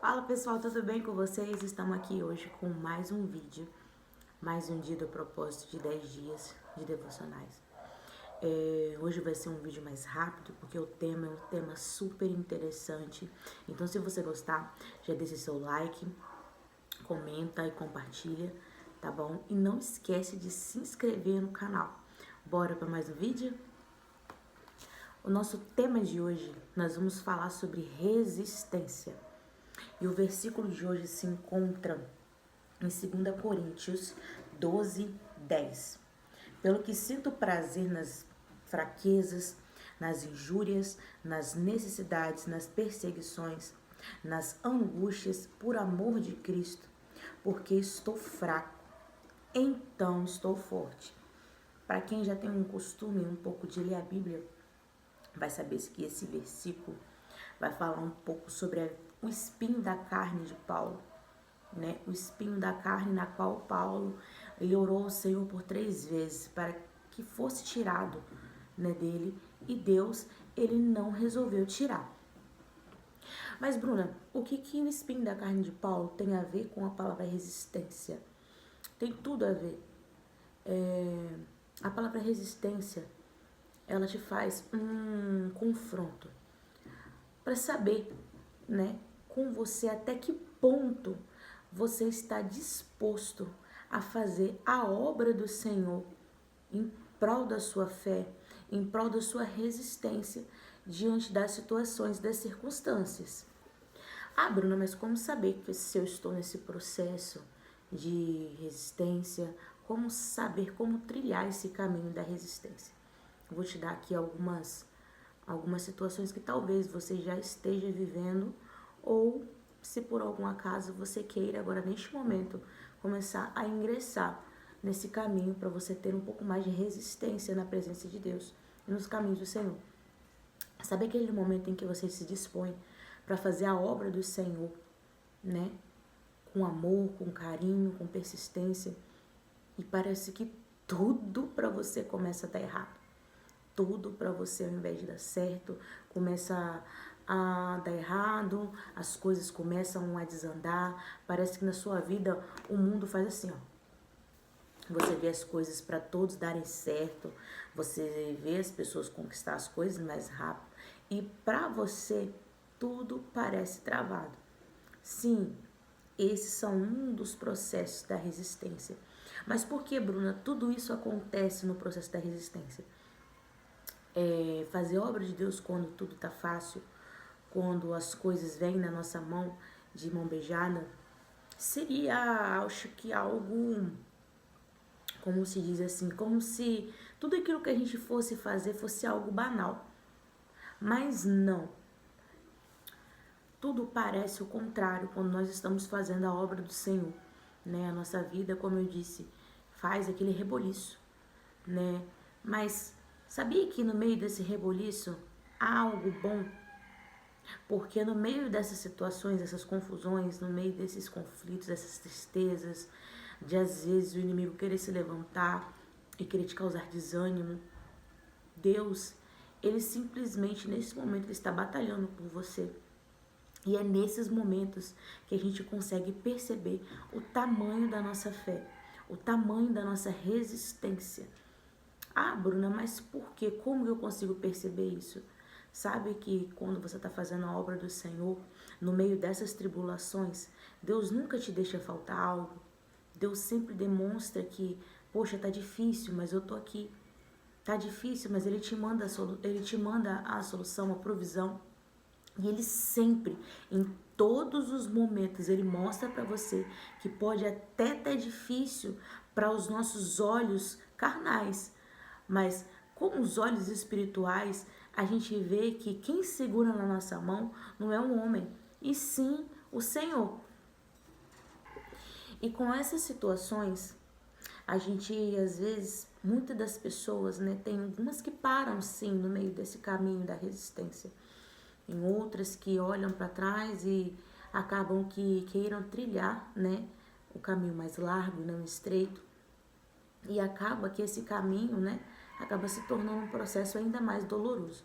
Fala pessoal, tudo bem com vocês? Estamos aqui hoje com mais um vídeo, mais um dia do propósito de 10 dias de devocionais. Hoje vai ser um vídeo mais rápido, porque o tema é um tema super interessante. Então se você gostar, já deixa seu like, comenta e compartilha, tá bom? E não esquece de se inscrever no canal. Bora para mais um vídeo? O nosso tema de hoje, nós vamos falar sobre resistência. E o versículo de hoje se encontra em 2 Coríntios 12, 10. Pelo que sinto prazer nas fraquezas, nas injúrias, nas necessidades, nas perseguições, nas angústias, por amor de Cristo, porque estou fraco, então estou forte. Para quem já tem um costume um pouco de ler a Bíblia, vai saber que esse versículo vai falar um pouco sobre o espinho da carne de Paulo, né? O espinho da carne na qual Paulo, ele orou ao Senhor por 3 vezes para que fosse tirado, né, dele, e Deus, ele não resolveu tirar. Mas Bruna, o que o espinho da carne de Paulo tem a ver com a palavra resistência? Tem tudo a ver. A palavra resistência, ela te faz um confronto para saber, né, com você até que ponto você está disposto a fazer a obra do Senhor em prol da sua fé, em prol da sua resistência diante das situações, das circunstâncias. Ah, Bruna, mas como saber que se eu estou nesse processo de resistência? Como saber como trilhar esse caminho da resistência? Eu vou te dar aqui algumas situações que talvez você já esteja vivendo, ou se por algum acaso você queira agora neste momento começar a ingressar nesse caminho para você ter um pouco mais de resistência na presença de Deus e nos caminhos do Senhor. Sabe aquele momento em que você se dispõe para fazer a obra do Senhor, né? Com amor, com carinho, com persistência, e parece que tudo para você começa a dar errado. Tudo para você, ao invés de dar certo, começa a dar errado, as coisas começam a desandar. Parece que na sua vida o mundo faz assim, ó. Você vê as coisas para todos darem certo, você vê as pessoas conquistar as coisas mais rápido, e para você tudo parece travado. Sim, esses são um dos processos da resistência. Mas por que, Bruna, tudo isso acontece no processo da resistência? Fazer obra de Deus quando tudo tá fácil, quando as coisas vêm na nossa mão de mão beijada, seria, acho que algo, como se diz assim, como se tudo aquilo que a gente fosse fazer fosse algo banal. Mas não. Tudo parece o contrário quando nós estamos fazendo a obra do Senhor, né? A nossa vida, como eu disse, faz aquele reboliço, né? Mas sabia que no meio desse reboliço há algo bom? Porque no meio dessas situações, dessas confusões, no meio desses conflitos, dessas tristezas, de às vezes o inimigo querer se levantar e querer te causar desânimo, Deus, ele simplesmente nesse momento ele está batalhando por você. E é nesses momentos que a gente consegue perceber o tamanho da nossa fé, o tamanho da nossa resistência. Ah, Bruna, mas por quê? Como eu consigo perceber isso? Sabe que quando você está fazendo a obra do Senhor, no meio dessas tribulações, Deus nunca te deixa faltar algo. Deus sempre demonstra que, poxa, tá difícil, mas eu tô aqui. Tá difícil, mas Ele te manda a solução, a provisão. E Ele sempre, em todos os momentos, Ele mostra para você que pode até estar difícil para os nossos olhos carnais, mas com os olhos espirituais, a gente vê que quem segura na nossa mão não é um homem, e sim o Senhor. E com essas situações, a gente, às vezes, muitas das pessoas, né, tem algumas que param sim no meio desse caminho da resistência. Tem outras que olham para trás e acabam que queiram trilhar, né, o caminho mais largo, não estreito. E acaba que esse caminho, né, acaba se tornando um processo ainda mais doloroso.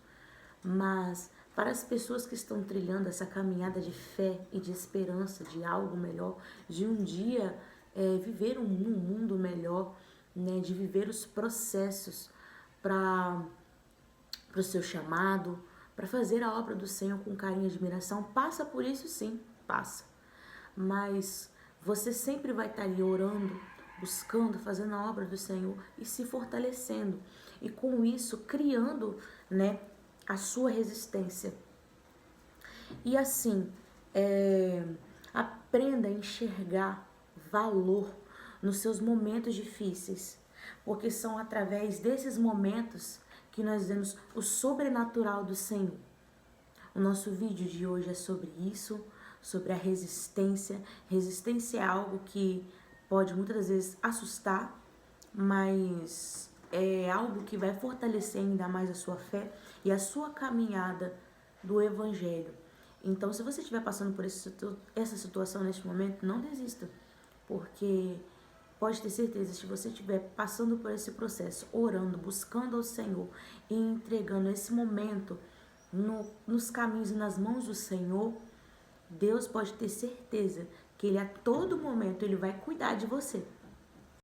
Mas Para as pessoas que estão trilhando essa caminhada de fé e de esperança de algo melhor, de um dia viver um mundo melhor, né, de viver os processos para o seu chamado, para fazer a obra do Senhor com carinho e admiração, passa por isso sim, passa. Mas você sempre vai estar ali orando, buscando, fazendo a obra do Senhor e se fortalecendo. E com isso, criando, né, a sua resistência. E assim, aprenda a enxergar valor nos seus momentos difíceis, porque são através desses momentos que nós vemos o sobrenatural do Senhor. O nosso vídeo de hoje é sobre isso, sobre a resistência. Resistência é algo que pode muitas vezes assustar, mas é algo que vai fortalecer ainda mais a sua fé e a sua caminhada do Evangelho. Então, se você estiver passando por essa situação neste momento, não desista, porque pode ter certeza, se você estiver passando por esse processo, orando, buscando ao Senhor e entregando esse momento nos caminhos e nas mãos do Senhor, Deus pode ter certeza que Ele a todo momento Ele vai cuidar de você.